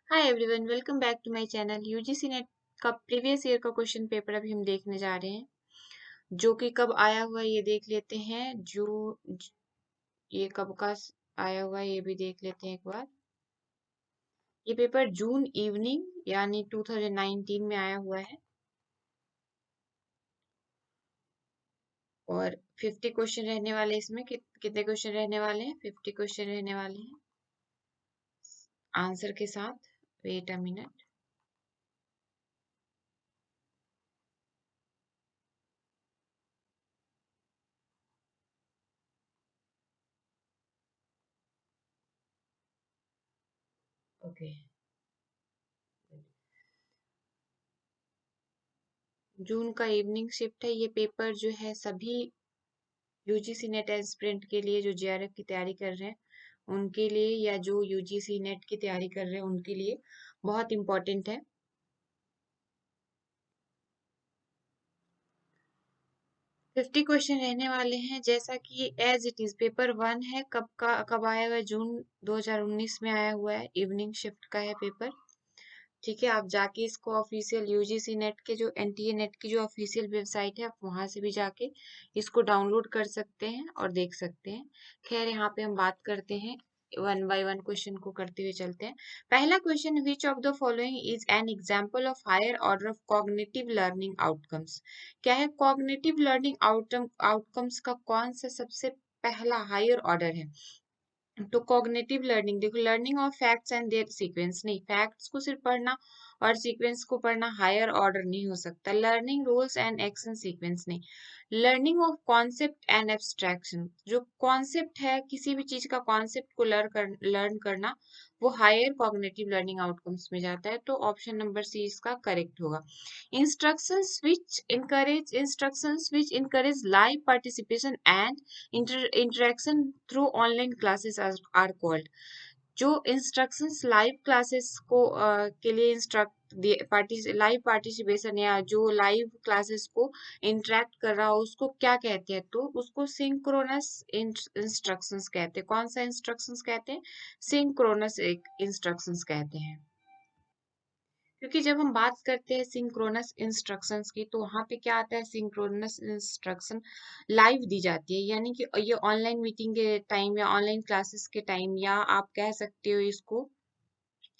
Hi everyone, welcome back to my channel. UGC NET का previous year का question paper अभी हम देखने जा रहे हैं, जो कि कब आया हुआ है ये देख लेते हैं। ये कब का आया हुआ है ये भी देख लेते हैं एक बार। ये पेपर जून इवनिंग यानी 2019 में आया हुआ है और 50 क्वेश्चन रहने वाले हैं। इसमें कितने क्वेश्चन रहने वाले हैं? 50 क्वेश्चन रहने वाले हैं आंसर के साथ। Wait a minute. Okay, June का इवनिंग शिफ्ट है। ये पेपर जो है सभी यूजीसी नेट एस्पिरेंट के लिए जो जेआरएफ की तैयारी कर रहे हैं उनके लिए, या जो यूजीसी नेट की तैयारी कर रहे हैं उनके लिए बहुत इम्पोर्टेंट है। 50 क्वेश्चन रहने वाले हैं। जैसा कि एज इट इज पेपर 1 है, कब आया हुआ है? जून 2019 में आया हुआ है। इवनिंग शिफ्ट का है पेपर। ठीक है, आप जाके इसको ऑफिशियल यूजीसी नेट के जो एनटीए नेट की जो ऑफिशियल वेबसाइट है आप वहां से भी जाके इसको डाउनलोड कर सकते हैं और देख सकते हैं। खैर, यहाँ पे हम बात करते हैं, वन बाय वन क्वेश्चन को करते हुए चलते हैं। पहला question, which of the following is an example of higher order of cognitive learning outcomes? क्या है? कॉग्निटिव लर्निंग आउटकम्स का कौन सा सबसे पहला हायर ऑर्डर है? तो कॉग्निटिव लर्निंग, देखो, learning of facts and their sequence नहीं, फैक्ट्स को सिर्फ पढ़ना और सीक्वेंस को पढ़ना हायर ऑर्डर नहीं हो सकता। Learning rules and action sequence नहीं, learning of concept and abstraction, जो कॉन्सेप्ट है किसी भी चीज का कॉन्सेप्ट को लर्न करना, वो हायर कॉग्निटिव लर्निंग आउटकम्स में जाता है। तो ऑप्शन नंबर सी इसका करेक्ट होगा। Instructions which encourage live participation and interaction through online classes are called। जो इंस्ट्रक्शंस लाइव क्लासेस को के लिए लाइव पार्टिसिपेशन या जो लाइव क्लासेस को इंटरेक्ट कर रहा हो उसको क्या कहते हैं? तो उसको सिंक्रोनस इंस्ट्रक्शंस कहते हैं। कौन सा इंस्ट्रक्शंस कहते हैं? सिंक्रोनस इंस्ट्रक्शंस कहते हैं। क्योंकि जब हम बात करते हैं सिंक्रोनस इंस्ट्रक्शंस की, तो वहां पे क्या आता है? सिंक्रोनस इंस्ट्रक्शन लाइव दी जाती है, यानी कि ये ऑनलाइन मीटिंग के टाइम या ऑनलाइन क्लासेस के टाइम, या आप कह सकते हो इसको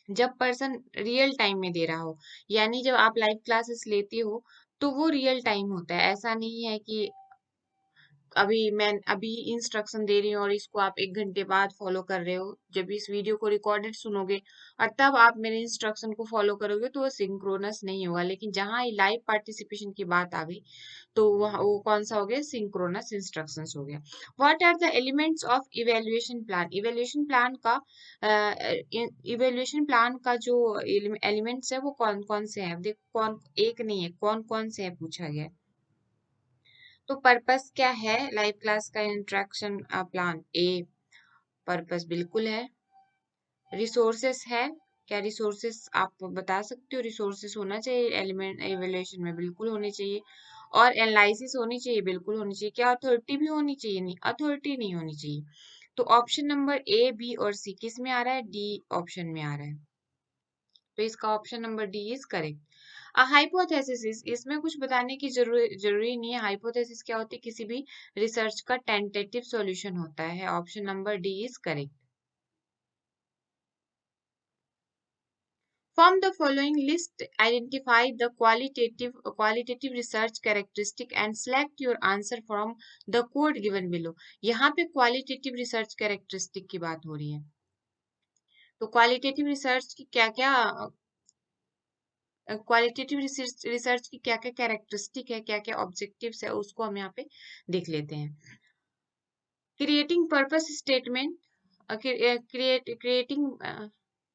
जब पर्सन रियल टाइम में दे रहा हो, यानी जब आप लाइव क्लासेस लेते हो तो वो रियल टाइम होता है। ऐसा नहीं है कि मैं अभी इंस्ट्रक्शन दे रही हूँ और इसको आप 1 घंटे बाद फॉलो कर रहे हो। जब इस वीडियो को रिकॉर्डेड सुनोगे और तब आप मेरे इंस्ट्रक्शन को फॉलो करोगे तो वो सिंक्रोनस नहीं होगा। लेकिन जहाँ लाइव पार्टिसिपेशन की बात आ गई तो वो कौन सा हो गया? सिंक्रोनस इंस्ट्रक्शंस हो गया। What are the elements of evaluation plan? Evaluation plan का जो एलिमेंट्स है वो कौन कौन से हैं? देखो, कौन एक नहीं है, कौन कौन से है पूछा गया है। तो पर्पस क्या है लाइव क्लास का? Interaction plan. ए पर्पस बिल्कुल है। रिसोर्सेस है, क्या रिसोर्सेस आप बता सकते हो? रिसोर्सेस होना चाहिए एलिमेंट इवैल्यूएशन में, बिल्कुल होने चाहिए। और एनालिसिस होनी चाहिए, बिल्कुल होनी चाहिए। क्या अथॉरिटी भी होनी चाहिए? नहीं, अथॉरिटी नहीं होनी चाहिए। तो ऑप्शन नंबर ए, बी और सी किस में आ रहा है? डी ऑप्शन में आ रहा है। तो इसका option number D is correct. Hypothesis, इसमें कुछ बताने की जरूरी नहीं है। हाइपोथेसिस क्या होती है? किसी भी रिसर्च का टेंटेटिव सॉल्यूशन होता है। Option number D is correct. From the following list, identify the qualitative research characteristic and select your answer from the code given below। यहाँ पे क्वालिटेटिव रिसर्च कैरेक्टरिस्टिक की बात हो रही है। तो क्वालिटेटिव रिसर्च की क्या क्या क्वालिटेटिव रिसर्च की क्या क्या कैरेक्टरिस्टिक है, क्या क्या ऑब्जेक्टिव्स है, उसको हम यहाँ पे देख लेते हैं। Creating purpose statement,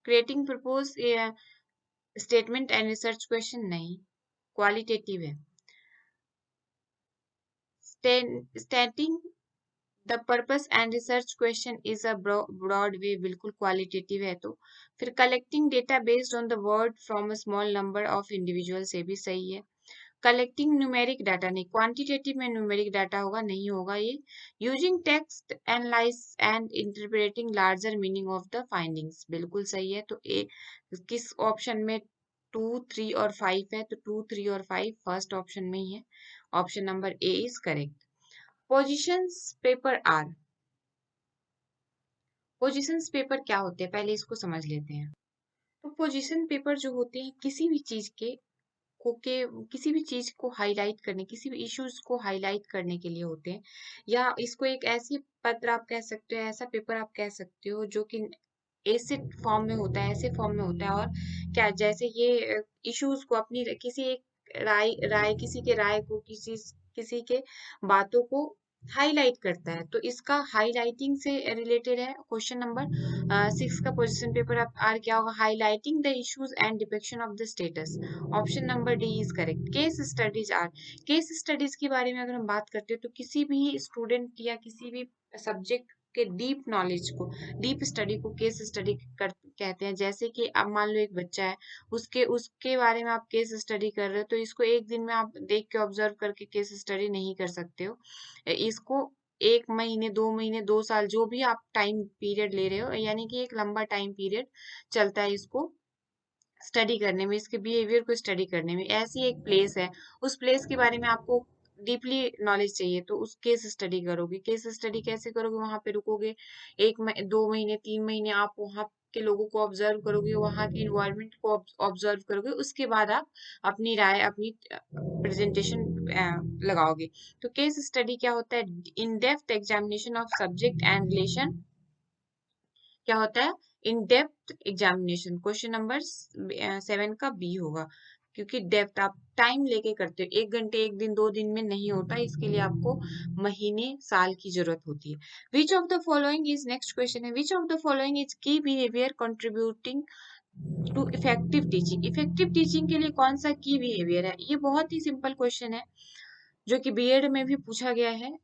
creating propose statement and research question नहीं, क्वालिटेटिव है। Stating the purpose and research question is a broad way, बिल्कुल क्वालिटेटिव है। तो फिर collecting data based on the word from a small number of individual से भी सही है। कलेक्टिंग न्यूमेरिक डाटा, नहीं, क्वांटिटेटिव में न्यूमेरिक डाटा होगा, नहीं होगा ये। Using text analyze and interpreting larger meaning of the findings, बिल्कुल सही है। तो ए किस ऑप्शन में 2, 3 और 5 है? तो 2, 3 और 5 फर्स्ट ऑप्शन में ही है। Option number A is correct. Positions paper are, positions paper क्या होते हैं पहले इसको समझ लेते हैं। तो पोजीशन पेपर जो होते हैं किसी भी चीज के किसी भी चीज को हाईलाइट करने, किसी भी इश्यूज को हाईलाइट करने के लिए होते हैं, या इसको एक ऐसी पत्र आप कह सकते हो, ऐसा पेपर आप कह सकते हो जो कि ऐसे फॉर्म में होता है, ऐसे फॉर्म में होता है। और क्या, जैसे ये इश्यूज को अपनी किसी एक राय राय किसी के राय को, किसी किसी के बातों को हाईलाइट करता है, तो इसका हाईलाइटिंग से रिलेटेड है। क्वेश्चन नंबर 6 का पोजीशन पेपर आप आर क्या होगा? Highlighting the issues and depiction of the status. Option number D is correct. Case studies are, case studies के बारे में अगर हम बात करते हैं तो किसी भी स्टूडेंट या किसी भी सब्जेक्ट के डीप नॉलेज को, डीप स्टडी को केस स्टडी कर कहते हैं। जैसे कि अब मान लो एक बच्चा है, उसके उसके बारे में आप केस स्टडी कर रहे हो, तो इसको एक दिन में आप देख के ऑब्जर्व करके केस स्टडी नहीं कर सकते हो। इसको 1 महीने, 2 महीने, 2 साल, जो भी आप टाइम पीरियड ले रहे हो, यानी कि एक लंबा टाइम पीरियड चलता है इसको स्टडी करने में, इसके बिहेवियर को स्टडी करने में। ऐसी एक प्लेस है, उस प्लेस के बारे में आपको डीपली नॉलेज चाहिए, तो उस केस स्टडी करोगे। केस स्टडी कैसे करोगे? वहां पे रुकोगे 2 महीने, 3 महीने, आप वहां के लोगों को ऑब्जर्व करोगे, वहां के इन्वायरमेंट को ऑब्जर्व करोगे, उसके बाद आप अपनी राय, अपनी प्रेजेंटेशन लगाओगे। तो केस स्टडी क्या होता है? In depth examination of subject and relation, क्या होता है? In depth examination. Question number 7 का बी होगा, क्योंकि डेप्थ आप टाइम लेके करते हो, 1 घंटे, 1 दिन, 2 दिन में नहीं होता, इसके लिए आपको महीने, साल की जरूरत होती है। Which of the following is, next question है, which of the following is key behavior contributing to effective teaching. Effective teaching के लिए कौन सा की बिहेवियर है? ये बहुत ही सिंपल क्वेश्चन है, जो कि बीएड में भी पूछा गया है,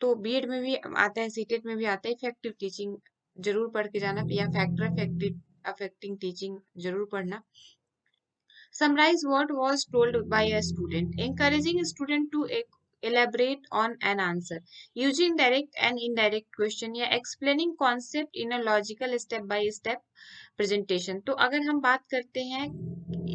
तो बीएड में भी आता है, सीटेट में भी आता है। इफेक्टिव टीचिंग जरूर पढ़ के जाना, या फैक्टर इफेक्टिव अफेक्टिंग टीचिंग जरूर पढ़ना। Summarize what was told by a student. Encouraging a student to elaborate on an answer using direct and indirect question, या explaining concept in a logical step by step presentation। तो अगर हम बात करते हैं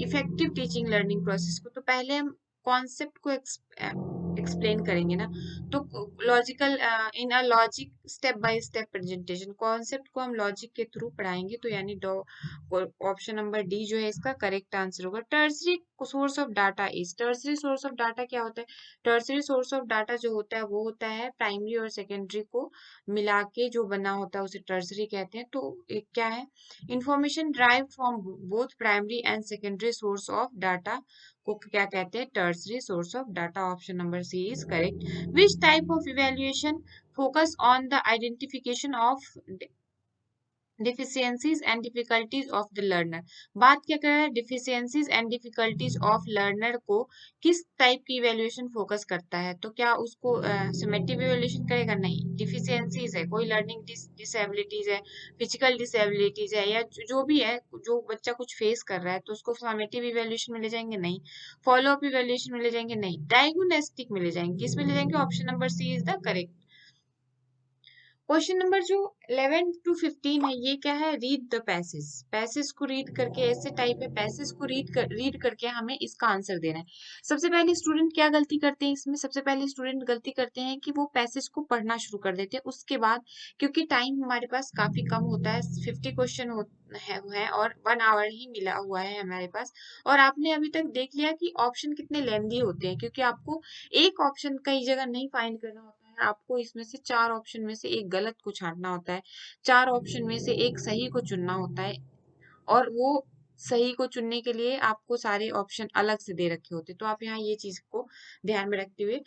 effective teaching learning process को, तो पहले हम कॉन्सेप्ट को एक्सप्लेन करेंगे ना, तो logical, in a logic step by step presentation, concept को हम लॉजिक के थ्रू पढ़ाएंगे, तो यानी ऑप्शन नंबर डी जो है इसका करेक्ट आंसर होगा। Tertiary source of data is, tertiary source of data क्या होता है? टर्सरी सोर्स ऑफ डाटा जो होता है वो होता है प्राइमरी और सेकेंडरी को मिला के जो बना होता है, उसे टर्सरी कहते हैं। तो क्या है? Information drive from both primary and secondary source of data को क्या कहते हैं? Tertiary source of data. Option number C is correct. Which type of evaluation focus on the identification of deficiencies and difficulties of the learner. बात क्या कर रहा है? Deficiencies and difficulties of learner को किस टाइप की इवेल्युएशन फोकस करता है? तो क्या उसको समेटिव इवेल्युएशन करेगा? नहीं। डिफिशियंसीज है, कोई लर्निंग डिसेबिलिटीज है, फिजिकल डिसेबिलिटीज है, या जो भी है, जो बच्चा कुछ फेस कर रहा है, तो उसको समेटिव इवेल्युएशन में ले जाएंगे? नहीं। फॉलो अप इवेल्युएशन में ले जाएंगे? नहीं। डायग्नोस्टिक में ले जाएंगे। किस में ले जाएंगे? Option number C is the correct. Question number जो 11 to 15 है, ये क्या है? Read the passage. पैसेज को रीड करके, ऐसे टाइप है, पैसेज को रीड करके हमें इसका आंसर देना है। सबसे पहले स्टूडेंट क्या गलती करते हैं इसमें? सबसे पहले स्टूडेंट गलती करते हैं कि वो पैसेज को पढ़ना शुरू कर देते हैं। उसके बाद, क्योंकि टाइम हमारे पास काफी कम होता है, 50 क्वेश्चन है और 1 आवर ही मिला हुआ है हमारे पास, और आपने अभी तक देख लिया कि ऑप्शन कितने लेंदी होते हैं, क्योंकि आपको एक ऑप्शन कई जगह नहीं फाइंड करना होता है, आपको इसमें से 4 ऑप्शन में से एक गलत को छांटना होता है, 4 ऑप्शन में से एक सही को चुनना होता है, और वो सही को चुनने के लिए आपको सारे ऑप्शन अलग से दे रखे होते हैं। तो आप यहाँ ये चीज को ध्यान में रखते हुए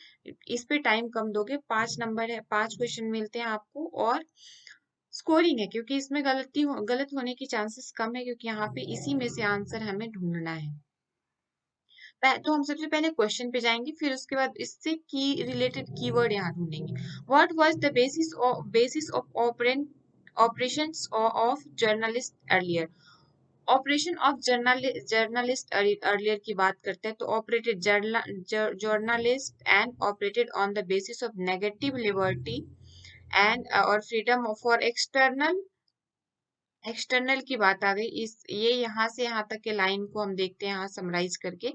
इस पे टाइम कम दोगे। 5 नंबर है, 5 क्वेश्चन मिलते हैं आपको, और स्कोरिंग है, क्योंकि इसमें गलत होने की चांसेस कम है, क्योंकि यहाँ पे इसी में से आंसर हमें ढूंढना है। तो हम सबसे पहले क्वेश्चन पे जाएंगे, फिर उसके बाद इससे की रिलेटेड कीवर्ड यहाँ ढूंढेंगे। What was the basis of operations of journalist earlier. Operation of journalist earlier की बात करते हैं तो operated journalist and operated on the basis of negative liberty and और फ्रीडम फॉर एक्सटर्नल की बात आ गई। इस ये यहाँ से यहाँ तक के लाइन को हम देखते हैं यहाँ समराइज करके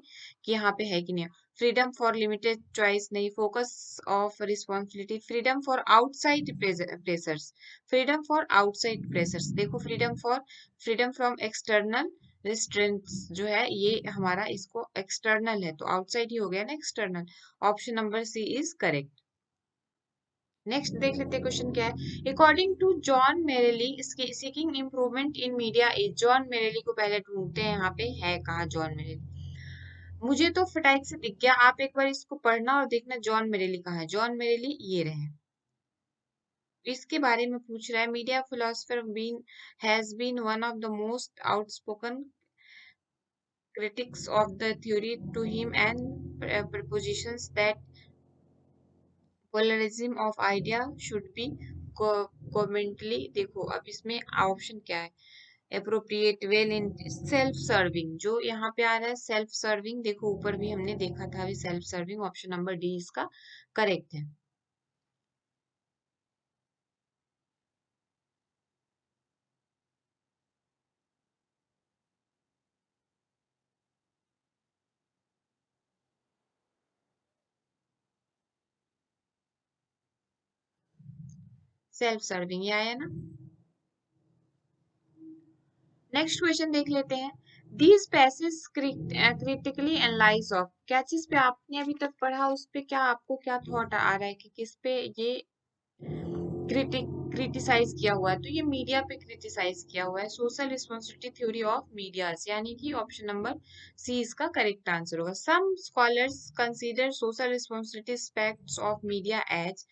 कि यहाँ पे है कि नहीं। फ्रीडम फॉर लिमिटेड चॉइस नहीं, focus of responsibility, freedom for outside pressures, freedom for outside pressures, देखो फ्रीडम फ्रॉम एक्सटर्नल रिस्ट्रेंट्स जो है ये हमारा इसको एक्सटर्नल है तो आउटसाइड ही हो गया ना external. Option number C is correct. Next देख लेते हैं क्वेश्चन क्या है। According to John Merrill seeking improvement in media age, John Merrill को पहले ढूंढते हैं यहाँ पे है कहाँ जॉन मेरेली। मुझे तो फटाक से दिख गया, आप एक बार इसको पढ़ना और देखना जॉन मेरेली कहाँ है। जॉन मेरेली ये रहे, इसके बारे में पूछ रहा है। Media philosopher been has been one of the most outspoken critics of the theory to him and propositions that pluralism of idea should be commently. देखो अब इसमें ऑप्शन क्या है, appropriate well in self serving, जो यहाँ पे आ रहा है सेल्फ सर्विंग, देखो ऊपर भी हमने देखा था अभी self serving, option number D इसका करेक्ट है। सेल्फ सर्विंग ये आया ना। नेक्स्ट क्वेश्चन देख लेते हैं। These passage critically analyse of, क्या चीज पे आपने अभी तक पढ़ा उस पे क्या आपको क्या थॉट आ रहा है कि किस पे ये क्रिटिसाइज किया हुआ है, तो ये मीडिया पे क्रिटिसाइज किया हुआ है। Social responsibility theory of medias, यानी कि ऑप्शन नंबर सी इसका करेक्ट आंसर होगा। Some scholars consider social responsibility aspects of media as,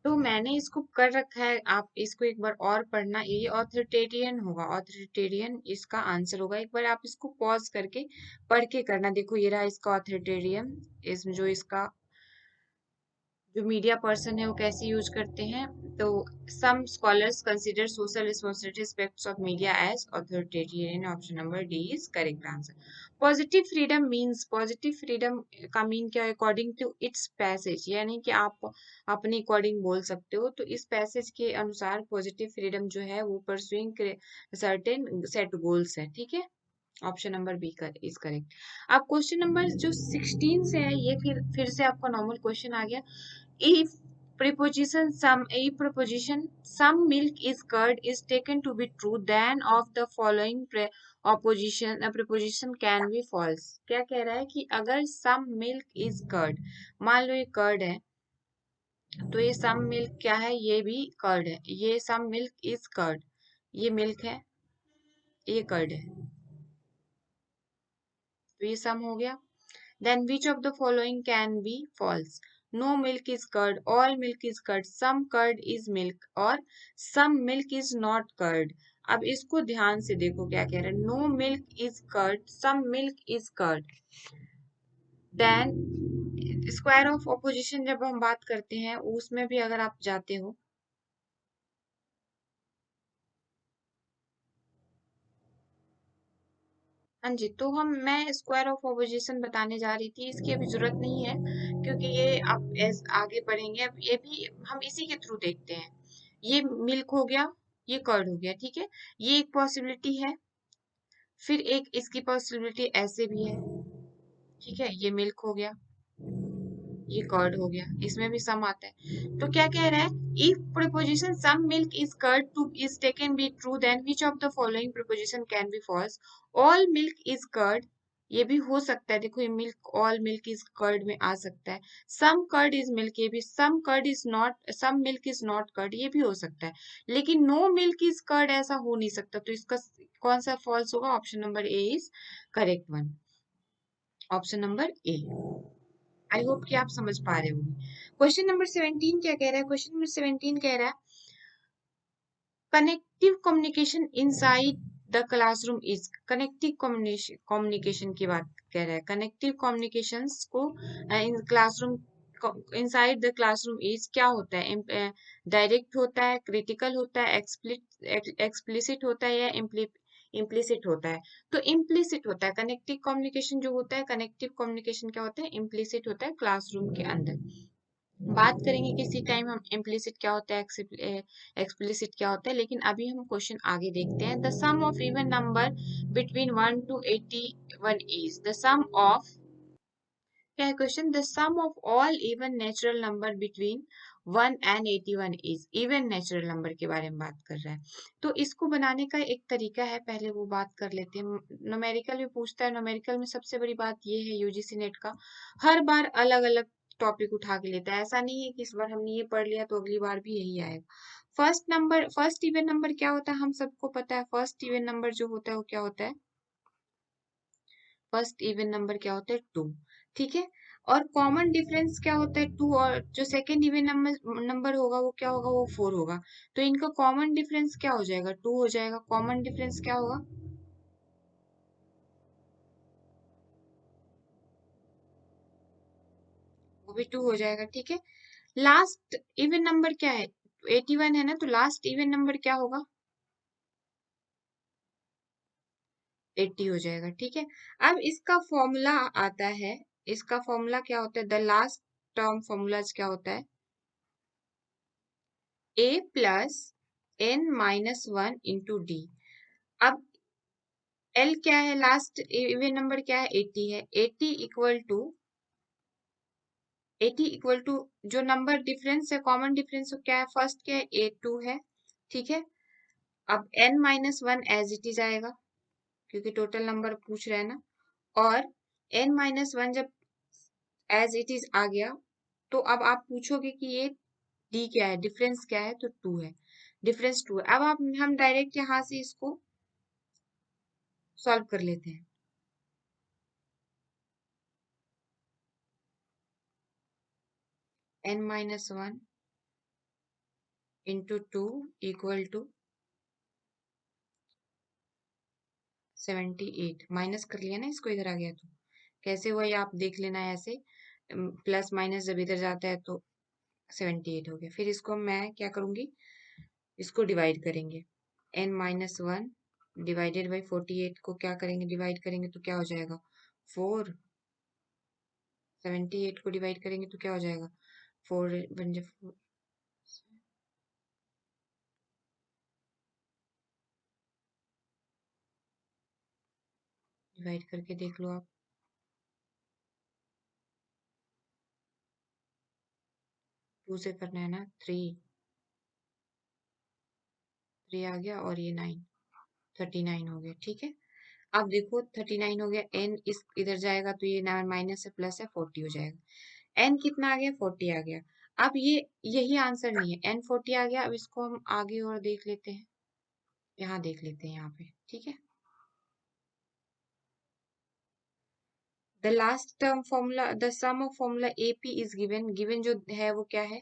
तो मैंने इसको कर रखा है, आप इसको एक बार और पढ़ना, ये ऑथोरिटेरियन होगा, ऑथोरिटेरियन इसका आंसर होगा। एक बार आप इसको पॉज करके पढ़ के करना। देखो ये रहा इसका ऑथोरिटेरियन, इसमें जो इसका जो मीडिया पर्सन है वो कैसे यूज करते हैं। तो some scholars consider social responsibility aspects of media as authoritarian, option number D is correct answer. Positive freedom means, positive freedom का मीन क्या है, अकॉर्डिंग टू इट्स पैसेज, यानी कि आप अपने अकॉर्डिंग बोल सकते हो। तो इस पैसेज के अनुसार पॉजिटिव फ्रीडम जो है वो परसुइंग सर्टेन सेट गोल्स है, ठीक है। Option number B is correct. अब क्वेश्चन नंबर जो 16 से है ये फिर से आपका नॉर्मल क्वेश्चन आ गया। If preposition some milk is curd is taken to be true, then of the following preposition can be false। क्या कह रहा है कि अगर some milk is curd, मान लो ये कर्ड है तो ये some milk क्या है, ये भी कर्ड है, ये some milk is curd, ये मिल्क है ये कर्ड है, तो ये सम हो गया। Then which of the following can be false? No milk is curd, all milk is curd, some curd is milk और some milk is not curd। अब इसको ध्यान से देखो क्या कह रहे हैं, no milk is curd, some milk is curd। Then square of opposition जब हम बात करते हैं उसमें भी अगर आप जाते हो, हाँ जी, तो मैं स्क्वायर ऑफ ऑपोजिशन बताने जा रही थी, इसकी अभी जरूरत नहीं है क्योंकि ये आप आगे पढ़ेंगे। अब ये भी हम इसी के थ्रू देखते हैं। ये मिल्क हो गया, ये कर्ड हो गया, ठीक है, ये एक पॉसिबिलिटी है। फिर एक इसकी पॉसिबिलिटी ऐसे भी है, ठीक है, ये मिल्क हो गया ये कर्ड हो गया, इसमें भी सम आता है। तो क्या कह रहा है, if preposition some milk is curd to is taken be true, then which of the following preposition can be false. All milk is curd, ये भी हो सकता है, देखो ये milk all milk is curd में आ सकता है। सम कर्ड इज मिल्क, ये भी some curd is not, some milk is not curd, ये भी हो सकता है। लेकिन नो मिल्क इज कर्ड ऐसा हो नहीं सकता, तो इसका कौन सा फॉल्स होगा, option number A is correct one, option number A. I hope कि आप समझ पा रहे होंगे। क्वेश्चन नंबर 17 क्या कह रहा है, क्वेश्चन नंबर 17 कह रहा है connective communication inside the classroom is, connective communication की बात कह रहा है, कनेक्टिव कम्युनिकेशंस को in classroom inside the classroom is क्या होता है, डायरेक्ट होता है, क्रिटिकल होता है, एक्सप्लिसिट होता है या इम्प्लिसिट होता है। तो इम्प्लिसिट होता है, कनेक्टिव कम्युनिकेशन जो होता है, कनेक्टिव कम्युनिकेशन क्या होता है, इम्प्लिसिट होता है क्लासरूम के अंदर। बात करेंगे किसी टाइम हम इम्प्लिसिट क्या होता है, एक्सप्लिसिट क्या होता है, लेकिन अभी हम क्वेश्चन आगे देखते हैं। The sum of even number between 1 to 81 is the sum of, क्या है question, the sum of all even natural number between 1 and 81 is, even natural number के बारे में बात कर रहा है। तो इसको बनाने का एक तरीका है, पहले वो बात कर लेते हैं। न्यूमेरिकल भी पूछता है, न्यूमेरिकल में सबसे बड़ी बात ये है यूजीसी नेट का, हर बार अलग अलग टॉपिक उठा के लेता है। ऐसा नहीं है कि इस बार हमने ये पढ़ लिया तो अगली बार भी यही आएगा। फर्स्ट इवन नंबर क्या होता है, हम सबको पता है। फर्स्ट इवन नंबर जो होता है वो क्या होता है, फर्स्ट इवन नंबर क्या होता है, 2। ठीक है, और कॉमन डिफरेंस क्या होता है, 2, और जो सेकेंड इवन नंबर नंबर होगा वो क्या होगा, वो 4 होगा। तो इनका कॉमन डिफरेंस क्या हो जाएगा, 2 हो जाएगा। कॉमन डिफरेंस क्या होगा, वो भी 2 हो जाएगा। ठीक है, लास्ट इवन नंबर क्या है, 81 है ना, तो लास्ट इवन नंबर क्या होगा, 80 हो जाएगा। ठीक है, अब इसका फॉर्मूला आता है, इसका फॉर्मूला क्या होता है, द लास्ट टर्म फॉर्मूला क्या होता है, a plus n-1 into D. अब l क्या है, लास्ट इवन नंबर क्या है, 80 है। 80 इक्वल टू जो नंबर डिफरेंस है, कॉमन डिफरेंस क्या है, फर्स्ट क्या है, a2 है। ठीक है, अब n-1 एज इट इज आएगा, क्योंकि टोटल नंबर पूछ रहे हैं ना। और n-1 जब एज इट इज आ गया, तो अब आप पूछोगे कि ये d क्या है, डिफरेंस क्या है, तो 2 है, डिफरेंस 2 है। अब आप हम डायरेक्ट यहाँ से इसको सॉल्व कर लेते हैं। n-1 into 2 equal to 78, minus कर लिया ना इसको, इधर आ गया तो कैसे हुआ ये आप देख लेना है ऐसे, प्लस माइनस जब इधर जाता है तो 78 हो गया। फिर इसको मैं क्या करूंगी, इसको डिवाइड करेंगे, n-1 डिवाइडेड बाई 48 को क्या करेंगे, डिवाइड करेंगे तो क्या हो जाएगा, 4। 78 को डिवाइड करेंगे तो क्या हो जाएगा, 4 बन जाए, डिवाइड करके देख लो आप, 2 से करना है ना, 3 आ गया, और ये 9, 39 हो गया। ठीक है, अब देखो 39 हो गया, n इस इधर जाएगा तो ये माइनस है, प्लस है, 40 हो जाएगा। n कितना आ गया, 40 आ गया। अब ये यही आंसर नहीं है, n 40 आ गया। अब इसको हम आगे और देख लेते हैं, यहाँ देख लेते हैं यहाँ पे। ठीक है, the last term formula, the sum of formula AP is given, given जो है वो क्या है,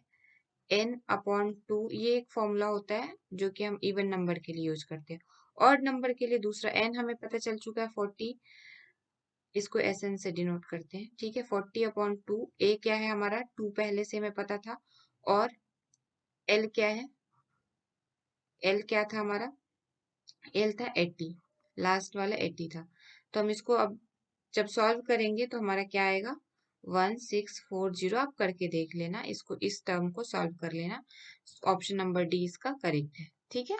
n/2। ये एक फॉर्मूला होता है जो कि हम इवन नंबर के लिए यूज करते हैं। ऑड नंबर के लिए दूसरा n हमें पता चल चुका है, 40, इसको SN से डिनोट करते हैं। ठीक है, 40/2, a क्या है हमारा, 2 पहले से हमें पता था, और l क्या है, l क्या था हमारा, l था 80, लास्ट वाला 80 था। तो हम इसको अब जब सॉल्व करेंगे तो हमारा क्या आएगा, 1640। आप करके देख लेना इसको, इस टर्म को सॉल्व कर लेना। ऑप्शन नंबर डी इसका करेक्ट है। ठीक है,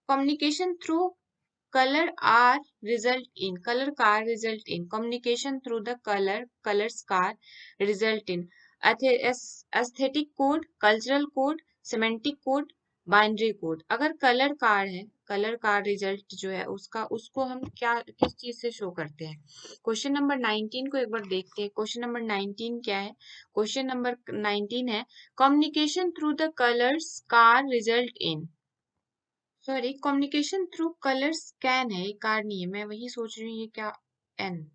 communication through color are result in, color car result in, communication through the colors car result in aesthetic code, cultural code, semantic code, binary code. अगर colour card है, colour card result जो है उसका, उसको हम क्या किस चीज से शो करते हैं, क्वेश्चन नंबर 19 को एक बार देखते हैं। क्वेश्चन नंबर 19 क्या है, क्वेश्चन नंबर 19 है communication through the colours car result in, sorry communication through colour scan है, ये कार नहीं है, मैं वही सोच रही हूँ ये क्या, एन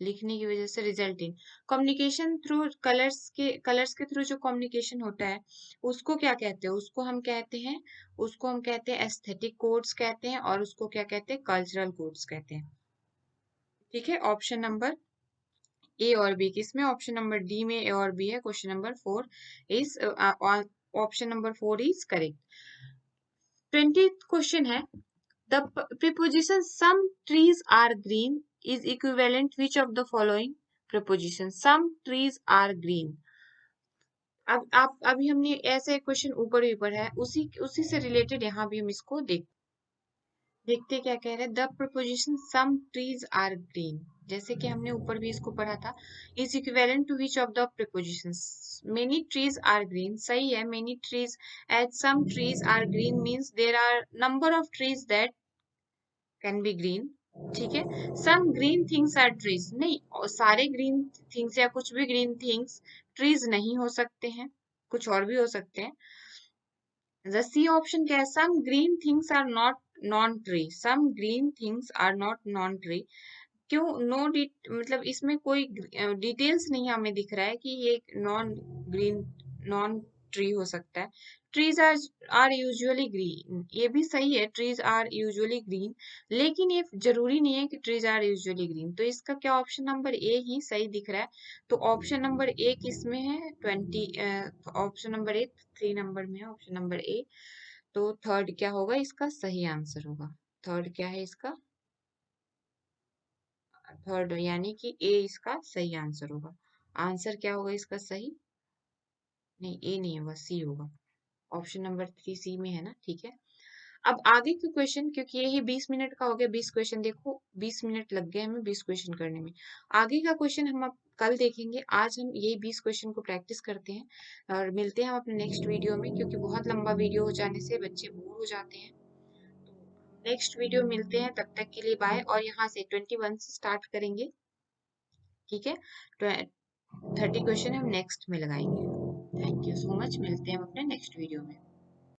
लिखने की वजह से result in, communication through colours के थ्रू जो कम्युनिकेशन होता है उसको क्या कहते हैं, उसको हम कहते हैं एस्थेटिक कोड्स कहते हैं, और उसको क्या कहते हैं, कल्चरल कोड्स कहते हैं। ठीक है, ऑप्शन नंबर ए और बी किसमें? ऑप्शन नंबर डी में ए और बी है। Question number 4 is option number 4 is correct. 20th question है the preposition some trees are green is equivalent which of the following preposition? some trees are green। अब आप अभी हमने ऐसे क्वेश्चन ऊपर ऊपर है, उसी उसी से रिलेटेड यहाँ भी हम इसको देखते क्या कह रहे हैं। The proposition some trees are green, जैसे कि हमने ऊपर भी इसको पढ़ा था, is equivalent to which of the propositions? Many trees are green सही है। Many trees as some trees are green means there are number of trees that can be green. ठीक है। Some green things are trees, नहीं, और सारे green things या कुछ भी ग्रीन थिंग्स ट्रीज नहीं हो सकते हैं, कुछ और भी हो सकते हैं। The C option क्या है? Some green things are not non-tree. Some green things are not non-tree. क्यों नो मतलब इसमें कोई डिटेल्स नहीं हमें दिख रहा है कि ये नॉन ग्रीन नॉन ट्री हो सकता है। ट्रीज आर यूजुअली ग्रीन, ये भी सही है, ट्रीज आर यूजुअली ग्रीन, लेकिन ये जरूरी नहीं है कि ट्रीज आर यूजुअली ग्रीन। तो इसका क्या ऑप्शन नंबर ए ही सही दिख रहा है। तो ऑप्शन नंबर ए किसमें है? 20 ऑप्शन नंबर ए 3 नंबर में है, ऑप्शन नंबर ए। तो थर्ड क्या होगा? इसका सही आंसर होगा। थर्ड क्या है इसका? थर्ड यानी कि ए इसका सही आंसर होगा। आंसर क्या होगा इसका सही? नहीं, ए नहीं होगा, सी होगा। ऑप्शन नंबर 3 सी में है ना, ठीक है। अब आगे के क्वेश्चन, क्योंकि यही 20 मिनट का हो गया, 20 क्वेश्चन देखो, 20 मिनट लग गए हमें 20 क्वेश्चन करने में। आगे का क्वेश्चन हम अब कल देखेंगे, आज हम यही 20 क्वेश्चन को प्रैक्टिस करते हैं और मिलते हैं हम अपने नेक्स्ट वीडियो में, क्योंकि बहुत लंबा वीडियो हो जाने से बच्चे बोर हो जाते हैं। तो नेक्स्ट वीडियो मिलते हैं, तब तक के लिए बाय। और यहाँ से 21 से स्टार्ट करेंगे, ठीक है। 30 क्वेश्चन हम नेक्स्ट में लगाएंगे। थैंक यू सो मच, मिलते हैं हम अपने नेक्स्ट वीडियो में।